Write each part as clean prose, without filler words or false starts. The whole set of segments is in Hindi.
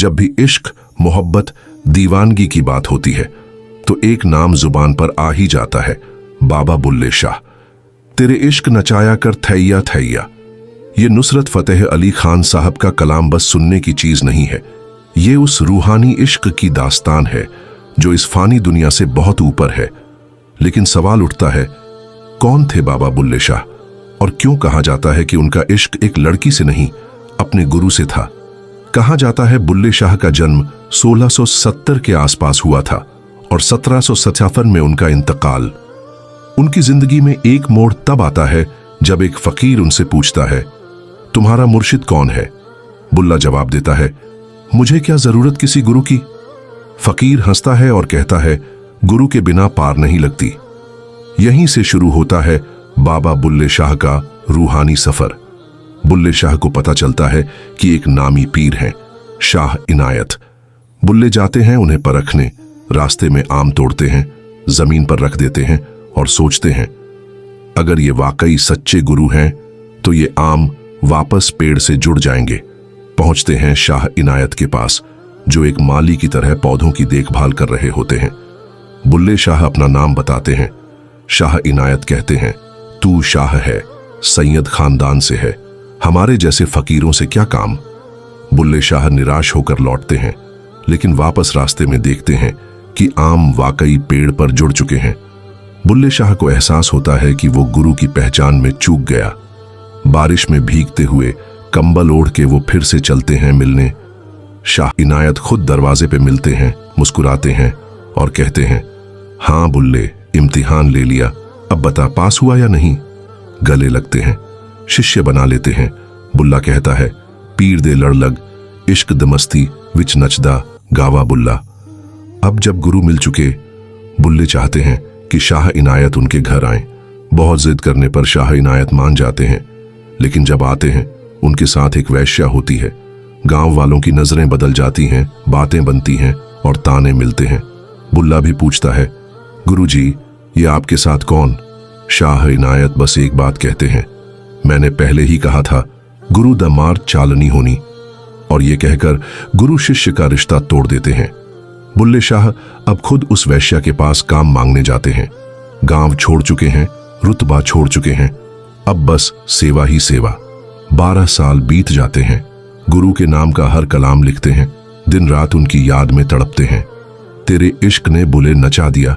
जब भी इश्क, मोहब्बत, दीवानगी की बात होती है तो एक नाम जुबान पर आ ही जाता है, बाबा बुल्ले शाह। तेरे इश्क नचाया कर थैया थैया। ये नुसरत फतेह अली खान साहब का कलाम बस सुनने की चीज नहीं है, ये उस रूहानी इश्क की दास्तान है जो इस फानी दुनिया से बहुत ऊपर है। लेकिन सवाल उठता है, कौन थे बाबा बुल्ले शाह और क्यों कहा जाता है कि उनका इश्क एक लड़की से नहीं, अपने गुरु से था। कहा जाता है बुल्ले शाह का जन्म 1670 के आसपास हुआ था और 1757 में उनका इंतकाल। उनकी जिंदगी में एक मोड़ तब आता है जब एक फकीर उनसे पूछता है, तुम्हारा मुर्शिद कौन है? बुल्ला जवाब देता है, मुझे क्या जरूरत किसी गुरु की। फकीर हंसता है और कहता है, गुरु के बिना पार नहीं लगती। यहीं से शुरू होता है बाबा बुल्ले शाह का रूहानी सफर। बुल्ले शाह को पता चलता है कि एक नामी पीर हैं, शाह इनायत। बुल्ले जाते हैं उन्हें परखने, रास्ते में आम तोड़ते हैं, जमीन पर रख देते हैं और सोचते हैं, अगर ये वाकई सच्चे गुरु हैं तो ये आम वापस पेड़ से जुड़ जाएंगे। पहुंचते हैं शाह इनायत के पास, जो एक माली की तरह पौधों की देखभाल कर रहे होते हैं। बुल्ले शाह अपना नाम बताते हैं। शाह इनायत कहते हैं, तू शाह है, सैयद खानदान से है, हमारे जैसे फकीरों से क्या काम। बुल्ले शाह निराश होकर लौटते हैं, लेकिन वापस रास्ते में देखते हैं कि आम वाकई पेड़ पर जुड़ चुके हैं। बुल्ले शाह को एहसास होता है कि वो गुरु की पहचान में चूक गया। बारिश में भीगते हुए कंबल ओढ़ के वो फिर से चलते हैं मिलने। शाह इनायत खुद दरवाजे पे मिलते हैं, मुस्कुराते हैं और कहते हैं, हाँ बुल्ले, इम्तिहान ले लिया, अब बता पास हुआ या नहीं। गले लगते हैं, शिष्य बना लेते हैं। बुल्ला कहता है, पीर दे लड़ लग, इश्क दमस्ती विच नचदा गावा बुल्ला। अब जब गुरु मिल चुके, बुल्ले चाहते हैं कि शाह इनायत उनके घर आए। बहुत जिद करने पर शाह इनायत मान जाते हैं, लेकिन जब आते हैं उनके साथ एक वैश्या होती है। गांव वालों की नजरें बदल जाती हैं, बातें बनती हैं और ताने मिलते हैं। बुल्ला भी पूछता है, गुरुजी, ये आपके साथ कौन? शाह इनायत बस एक बात कहते हैं, मैंने पहले ही कहा था, गुरु द मार्ग चालनी होनी। और ये कहकर गुरु शिष्य का रिश्ता तोड़ देते हैं। बुल्ले शाह अब खुद उस वैश्या के पास काम मांगने जाते हैं। गांव छोड़ चुके हैं, रुतबा छोड़ चुके हैं, अब बस सेवा ही सेवा। 12 साल बीत जाते हैं। गुरु के नाम का हर कलाम लिखते हैं, दिन रात उनकी याद में तड़पते हैं। तेरे इश्क ने बुले नचा दिया।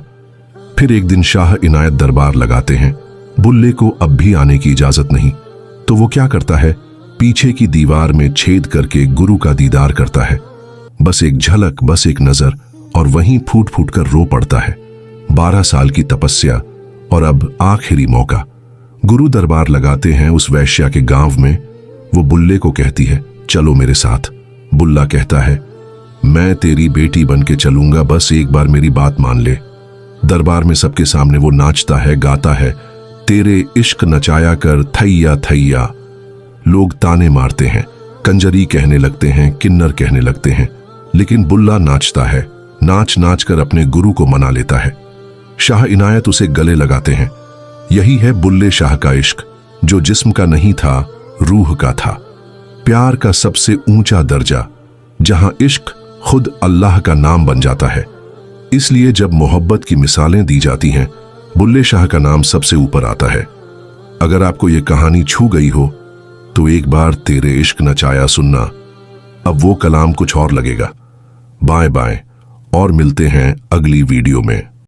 फिर एक दिन शाह इनायत दरबार लगाते हैं। बुल्ले को अब भी आने की इजाजत नहीं, तो वो क्या करता है, पीछे की दीवार में छेद करके गुरु का दीदार करता है। बस एक झलक, बस एक नजर, और वहीं फूट फूट कर रो पड़ता है। 12 साल की तपस्या और अब आखिरी मौका। गुरु दरबार लगाते हैं उस वैश्या के गांव में। वो बुल्ले को कहती है, चलो मेरे साथ। बुल्ला कहता है, मैं तेरी बेटी बन के चलूंगा, बस एक बार मेरी बात मान ले। दरबार में सबके सामने वो नाचता है, गाता है, तेरे इश्क नचाया कर थैया थैया। लोग ताने मारते हैं, कंजरी कहने लगते हैं, किन्नर कहने लगते हैं, लेकिन बुल्ला नाचता है। नाच नाच कर अपने गुरु को मना लेता है। शाह इनायत उसे गले लगाते हैं। यही है बुल्ले शाह का इश्क, जो जिस्म का नहीं था, रूह का था। प्यार का सबसे ऊंचा दर्जा, जहां इश्क खुद अल्लाह का नाम बन जाता है। इसलिए जब मोहब्बत की मिसालें दी जाती हैं, बुल्ले शाह का नाम सबसे ऊपर आता है। अगर आपको यह कहानी छू गई हो तो एक बार तेरे इश्क नचाया सुनना। अब वो कलाम कुछ और लगेगा। बाय बाय, और मिलते हैं अगली वीडियो में।